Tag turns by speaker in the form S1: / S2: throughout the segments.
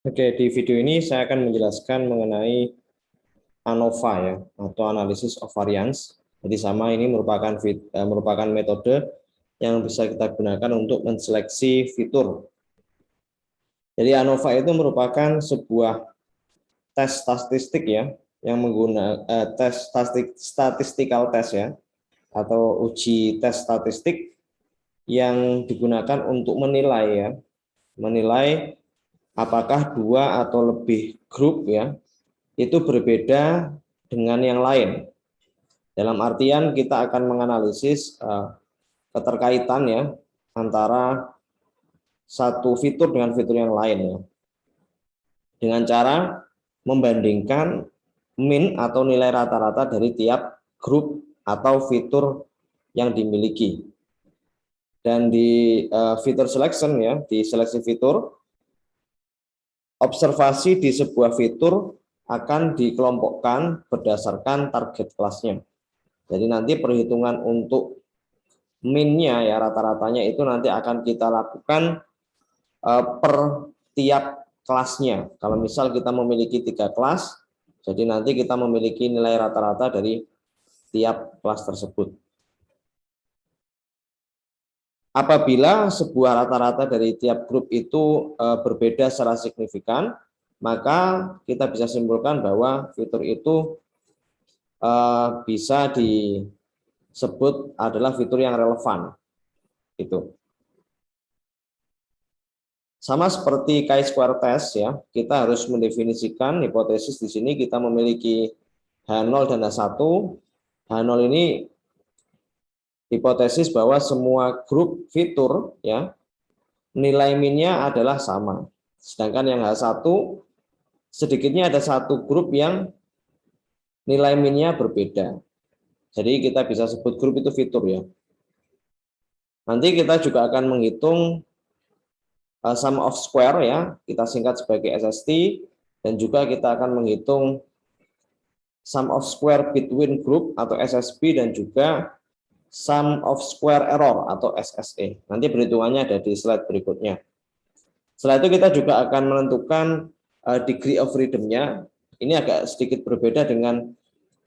S1: Oke, di video ini saya akan menjelaskan mengenai ANOVA ya, atau Analysis of Variance. Jadi sama ini merupakan metode yang bisa kita gunakan untuk menseleksi fitur. Jadi ANOVA itu merupakan sebuah tes statistik ya, yang menggunakan tes statistical test ya, atau uji tes statistik yang digunakan untuk menilai ya, menilai apakah dua atau lebih grup ya itu berbeda dengan yang lain. Dalam artian kita akan menganalisis keterkaitan ya antara satu fitur dengan fitur yang lain ya, dengan cara membandingkan min atau nilai rata-rata dari tiap grup atau fitur yang dimiliki. Dan di fitur selection ya, di seleksi fitur, observasi di sebuah fitur akan dikelompokkan berdasarkan target kelasnya. Jadi nanti perhitungan untuk min-nya ya, rata-ratanya itu nanti akan kita lakukan per tiap kelasnya. Kalau misal kita memiliki 3 kelas, jadi nanti kita memiliki nilai rata-rata dari tiap kelas tersebut. Apabila sebuah rata-rata dari tiap grup itu berbeda secara signifikan, maka kita bisa simpulkan bahwa fitur itu bisa disebut adalah fitur yang relevan. Itu sama seperti chi-square test ya, kita harus mendefinisikan hipotesis. Di sini kita memiliki H0 dan H1. H0 ini hipotesis bahwa semua grup fitur ya nilai minnya adalah sama. Sedangkan yang H1 sedikitnya ada satu grup yang nilai minnya berbeda. Jadi kita bisa sebut grup itu fitur ya. Nanti kita juga akan menghitung sum of square ya, kita singkat sebagai SST, dan juga kita akan menghitung sum of square between group atau SSB, dan juga sum of square error atau SSE. Nanti perhitungannya ada di slide berikutnya. Setelah itu kita juga akan menentukan degree of freedom-nya. Ini agak sedikit berbeda dengan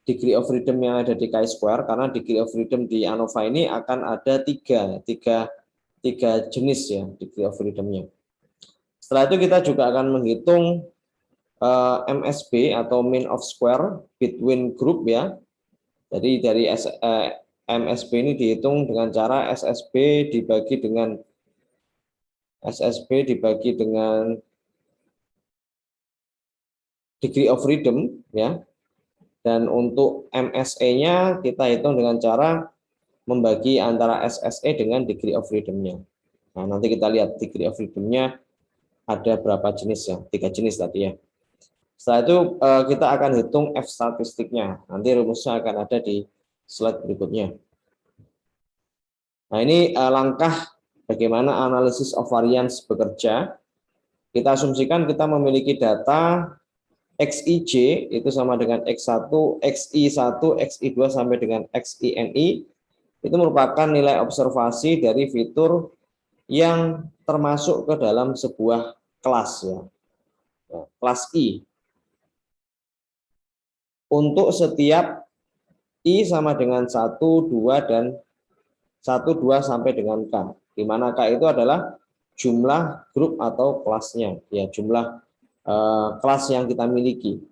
S1: degree of freedom yang ada di chi-square, karena degree of freedom di ANOVA ini akan ada tiga jenis ya degree of freedom-nya. Setelah itu kita juga akan menghitung MSB atau mean of square between group ya. Jadi dari MSB ini dihitung dengan cara SSB dibagi dengan degree of freedom ya. Dan untuk MSE-nya kita hitung dengan cara membagi antara SSE dengan degree of freedom-nya. Nah, nanti kita lihat degree of freedom-nya ada berapa jenis ya, 3 jenis tadi ya. Setelah itu kita akan hitung F statistiknya. Nanti rumusnya akan ada di slide berikutnya. Nah, ini langkah bagaimana analisis of variance bekerja. Kita asumsikan kita memiliki data XIJ itu sama dengan X1, XI1, XI2 sampai dengan XINI. Itu merupakan nilai observasi dari fitur yang termasuk ke dalam sebuah kelas ya. Kelas I. Untuk setiap I sama dengan 1, 2, dan 1, 2 sampai dengan K. Di mana K itu adalah jumlah grup atau kelasnya, ya jumlah kelas yang kita miliki.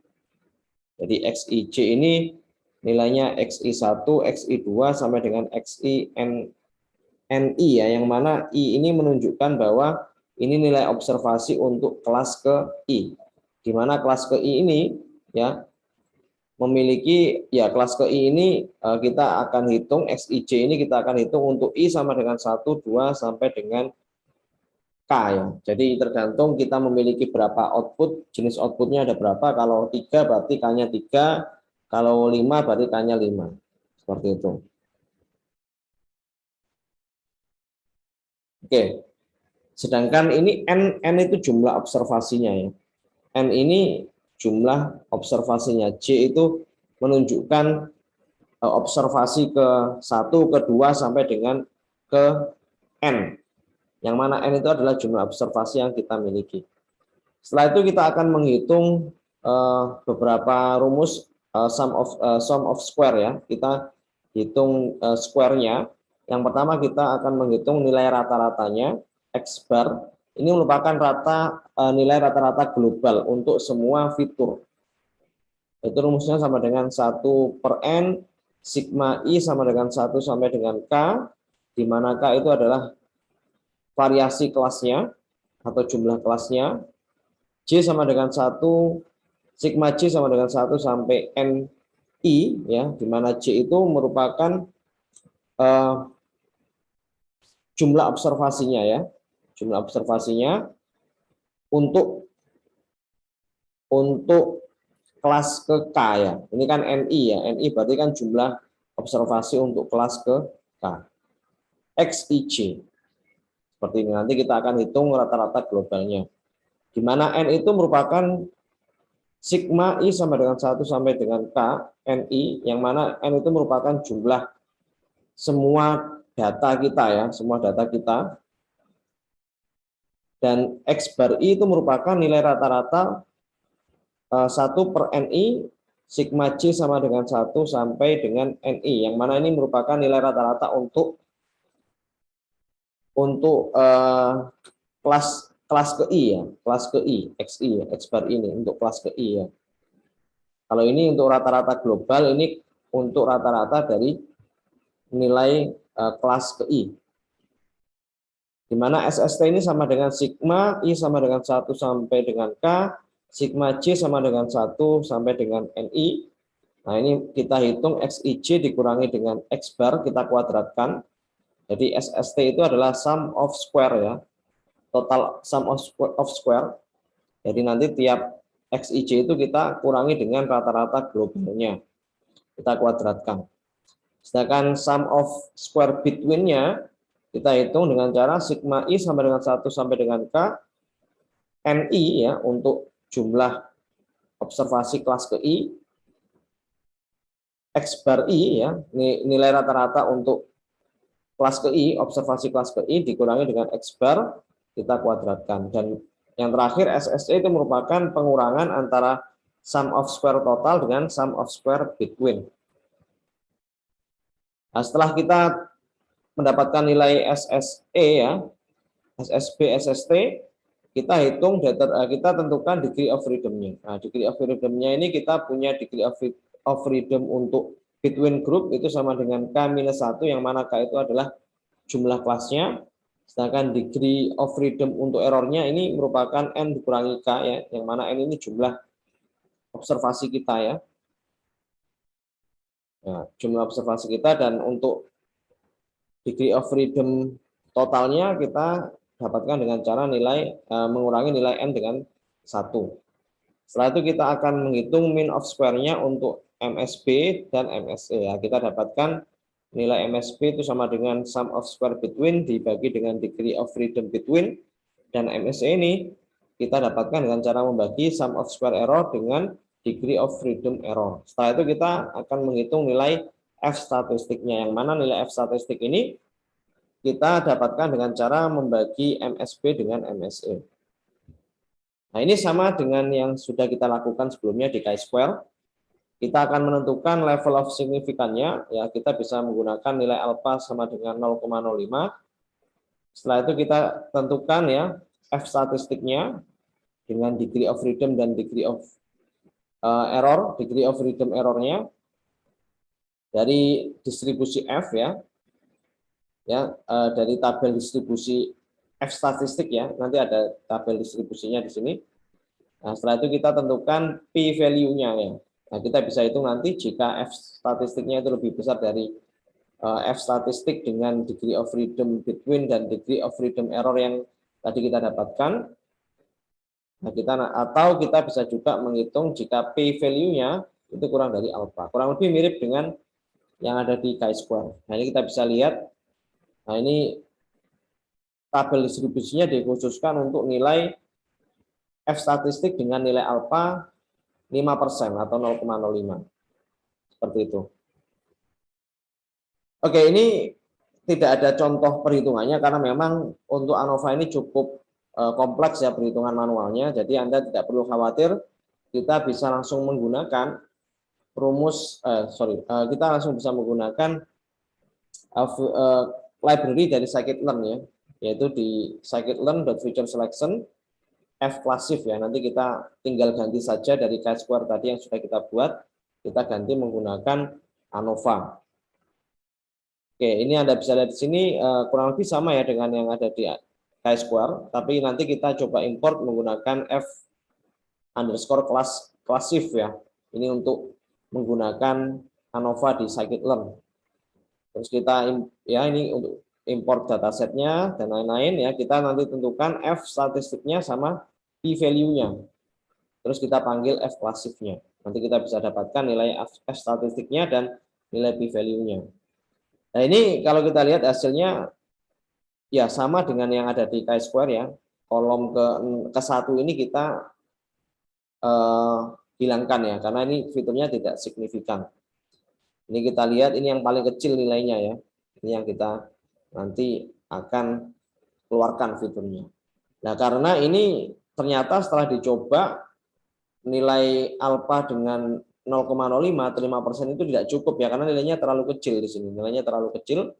S1: Jadi XIJ ini nilainya XI1, XI2 sampai dengan XINI ya, yang mana I ini menunjukkan bahwa ini nilai observasi untuk kelas ke I. Di mana kelas ke I ini ya memiliki ya kelas ke I ini kita akan hitung XIJ ini kita akan hitung untuk I sama dengan 1, 2 sampai dengan K ya. Jadi tergantung kita memiliki berapa output, jenis outputnya ada berapa. Kalau 3 berarti K-nya 3, kalau 5 berarti K-nya 5. Seperti itu. Oke. Sedangkan ini N itu jumlah observasinya ya. N ini jumlah observasinya. J itu menunjukkan observasi ke 1, ke 2 sampai dengan ke N. Yang mana N itu adalah jumlah observasi yang kita miliki. Setelah itu kita akan menghitung beberapa rumus sum of square ya. Kita hitung square-nya. Yang pertama kita akan menghitung nilai rata-ratanya X bar. Ini merupakan nilai rata-rata global untuk semua fitur. Itu rumusnya sama dengan 1 per N, sigma I sama dengan 1 sampai dengan K, di mana K itu adalah variasi kelasnya atau jumlah kelasnya. J sama dengan 1, sigma J sama dengan 1 sampai NI, ya, di mana J itu merupakan jumlah observasinya ya. Jumlah observasinya untuk kelas ke K ya. Ini kan NI ya. NI berarti kan jumlah observasi untuk kelas ke K. XIJ. Seperti ini. Nanti kita akan hitung rata-rata globalnya. Di mana N itu merupakan sigma I sama dengan 1 sampai dengan K, NI, yang mana N itu merupakan jumlah semua data kita ya, semua data kita. Dan X bar I itu merupakan nilai rata-rata 1 per NI, sigma J sama dengan 1 sampai dengan NI, yang mana ini merupakan nilai rata-rata untuk kelas ke I ya, kelas ke I, XI ya, X bar ini untuk kelas ke I ya. Kalau ini untuk rata-rata global, ini untuk rata-rata dari nilai kelas ke I. Di mana SST ini sama dengan sigma I sama dengan 1 sampai dengan K, sigma J sama dengan 1 sampai dengan NI. Nah, ini kita hitung XIJ dikurangi dengan X bar, kita kuadratkan. Jadi SST itu adalah sum of square ya. Total sum of square. Jadi nanti tiap XIJ itu kita kurangi dengan rata-rata globalnya. Kita kuadratkan. Sedangkan sum of square between-nya kita hitung dengan cara sigma I sama dengan 1 sampai dengan K, NI ya untuk jumlah observasi kelas ke I, X bar I ya, nilai rata-rata untuk kelas ke I, observasi kelas ke I dikurangi dengan X bar, kita kuadratkan. Dan yang terakhir SSE itu merupakan pengurangan antara sum of square total dengan sum of square between. Nah, setelah kita mendapatkan nilai SSE ya, SSB, SST, kita hitung kita tentukan degree of freedom-nya. Nah, degree of freedom-nya ini kita punya degree of freedom untuk between group itu sama dengan K-1, yang mana K itu adalah jumlah kelasnya. Sedangkan degree of freedom untuk errornya ini merupakan N dikurangi K ya, yang mana N ini jumlah observasi kita ya. Nah, jumlah observasi kita, dan untuk degree of freedom totalnya kita dapatkan dengan cara mengurangi nilai N dengan 1. Setelah itu kita akan menghitung mean of square-nya untuk MSB dan MSE ya. Kita dapatkan nilai MSB itu sama dengan sum of square between dibagi dengan degree of freedom between, dan MSE ini kita dapatkan dengan cara membagi sum of square error dengan degree of freedom error. Setelah itu kita akan menghitung nilai F statistiknya, yang mana nilai F statistik ini kita dapatkan dengan cara membagi MSB dengan MSE. Nah, ini sama dengan yang sudah kita lakukan sebelumnya di chi-square. Kita akan menentukan level of signifikannya, ya kita bisa menggunakan nilai alpha sama dengan 0,05. Setelah itu kita tentukan ya F statistiknya dengan degree of freedom dan degree of error, degree of freedom errornya dari distribusi F ya, dari tabel distribusi F statistik ya, nanti ada tabel distribusinya di sini. Nah, setelah itu kita tentukan P value-nya ya. Nah, kita bisa hitung nanti jika F statistiknya itu lebih besar dari F statistik dengan degree of freedom between dan degree of freedom error yang tadi kita dapatkan. Nah, atau kita bisa juga menghitung jika P value-nya itu kurang dari alpha. Kurang lebih mirip dengan yang ada di chi-square. Nah, ini kita bisa lihat. Nah, ini tabel distribusinya dikhususkan untuk nilai F statistik dengan nilai alpha 5% atau 0,05. Seperti itu. Oke, ini tidak ada contoh perhitungannya karena memang untuk ANOVA ini cukup kompleks ya perhitungan manualnya, jadi Anda tidak perlu khawatir, kita bisa langsung menggunakan rumus, kita langsung bisa menggunakan library dari scikit-learn ya, yaitu di scikit-learn.feature selection F-classif ya. Nanti kita tinggal ganti saja dari chi-square tadi yang sudah kita buat, kita ganti menggunakan ANOVA. Oke, ini Anda bisa lihat di sini kurang lebih sama ya dengan yang ada di chi-square, tapi nanti kita coba import menggunakan F_classif ya. Ini untuk menggunakan ANOVA di scikit-learn. Terus kita ya ini untuk import datasetnya dan lain-lain ya. Kita nanti tentukan F statistiknya sama P value-nya. Terus kita panggil F classif-nya. Nanti kita bisa dapatkan nilai F statistiknya dan nilai P value-nya. Nah, ini kalau kita lihat hasilnya ya sama dengan yang ada di chi-square ya. Kolom ke-1 ini kita hilangkan ya, karena ini fiturnya tidak signifikan. Ini kita lihat, ini yang paling kecil nilainya ya. Ini yang kita nanti akan keluarkan fiturnya. Nah, karena ini ternyata setelah dicoba nilai alfa dengan 0,05 5% itu tidak cukup ya, karena nilainya terlalu kecil di sini. Nilainya terlalu kecil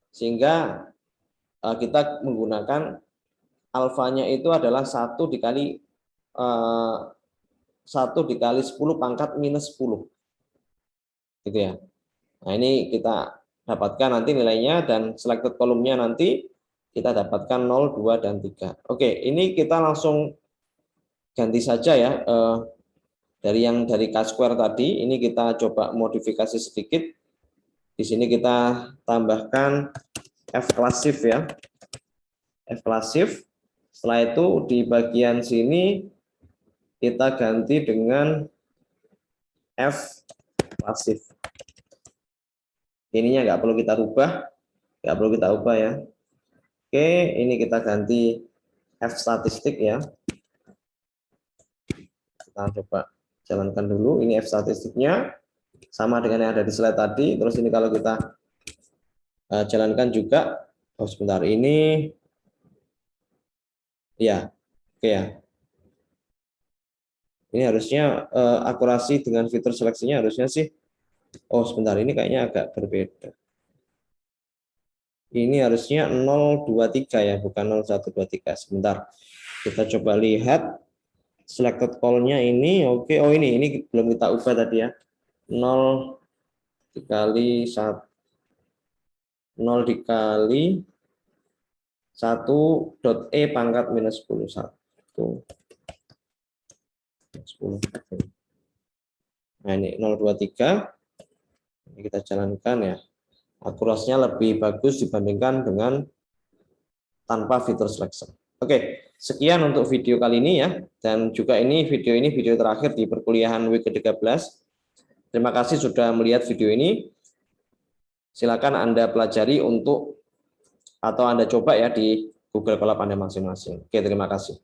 S1: sehingga kita menggunakan alfanya itu adalah 1 dikali 10 pangkat minus 10. Gitu ya. Nah, ini kita dapatkan nanti nilainya dan selected kolomnya nanti kita dapatkan 0, 2, dan 3. Oke, ini kita langsung ganti saja ya. Dari chi-square tadi, ini kita coba modifikasi sedikit. Di sini kita tambahkan F-classif ya. F-classif. Setelah itu di bagian sini kita ganti dengan F-classif. Ininya nggak perlu kita ubah ya. Oke, ini kita ganti F statistik ya. Kita coba jalankan dulu. Ini F statistiknya sama dengan yang ada di slide tadi. Terus ini kalau kita jalankan juga, sebentar ini, ya, oke ya. Ini harusnya akurasi dengan fitur seleksinya harusnya sih. Sebentar ini kayaknya agak berbeda. Ini harusnya 023 ya, bukan 0123. Sebentar, kita coba lihat selected call-nya ini. Oke, ini belum kita ubah tadi ya. 0 dikali 1 1.e pangkat minus 10. 10. Nah, ini 023. Ini kita jalankan ya. Akurasinya lebih bagus dibandingkan dengan tanpa fitur selection. Oke, sekian untuk video kali ini ya. Dan juga ini video terakhir di perkuliahan week ke-13. Terima kasih sudah melihat video ini. Silakan Anda pelajari atau Anda coba ya di Google Colab Anda masing-masing. Oke, terima kasih.